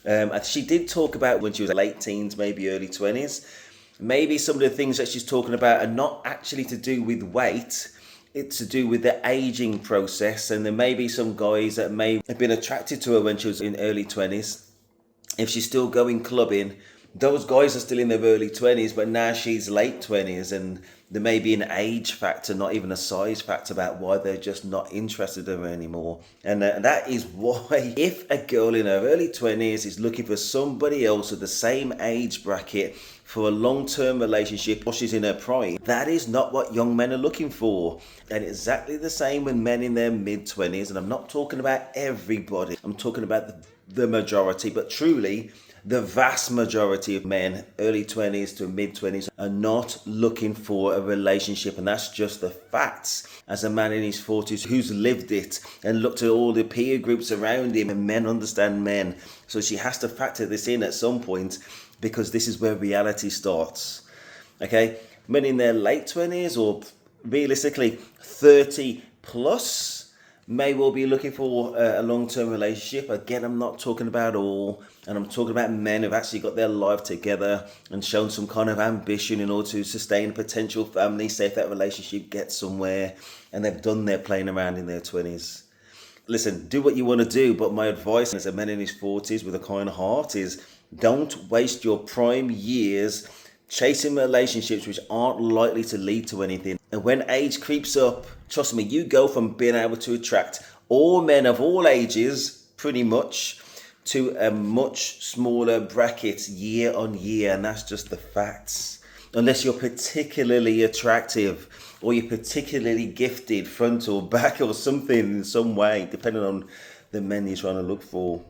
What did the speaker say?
And she did talk about when she was late teens, maybe early 20s. Maybe some of the things that she's talking about are not actually to do with weight. It's to do with the aging process. And there may be some guys that may have been attracted to her when she was in early 20s. If she's still going clubbing, those guys are still in their early 20s, but now she's late 20s, and there may be an age factor, not even a size factor, about why they're just not interested in her anymore. And that is why, if a girl in her early 20s is looking for somebody else of the same age bracket for a long-term relationship while she's in her prime, that is not what young men are looking for. And exactly the same with men in their mid-20s, and I'm not talking about everybody, I'm talking about the majority, but truly the vast majority of men, early 20s to mid 20s, are not looking for a relationship. And that's just the facts. As a man in his 40s who's lived it and looked at all the peer groups around him, and men understand men. So she has to factor this in at some point, because this is where reality starts. Okay? Men in their late 20s, or realistically 30 plus, may well be looking for a long-term relationship. Again, I'm not talking about all, and I'm talking about men who've actually got their life together and shown some kind of ambition in order to sustain a potential family, say if that relationship gets somewhere, and they've done their playing around in their 20s. Listen, do what you want to do, but my advice as a man in his 40s with a kind heart is don't waste your prime years chasing relationships which aren't likely to lead to anything. And when age creeps up, trust me, you go from being able to attract all men of all ages, pretty much, to a much smaller bracket year on year. And that's just the facts. Unless you're particularly attractive, or you're particularly gifted, front or back, or something in some way, depending on the men you're trying to look for.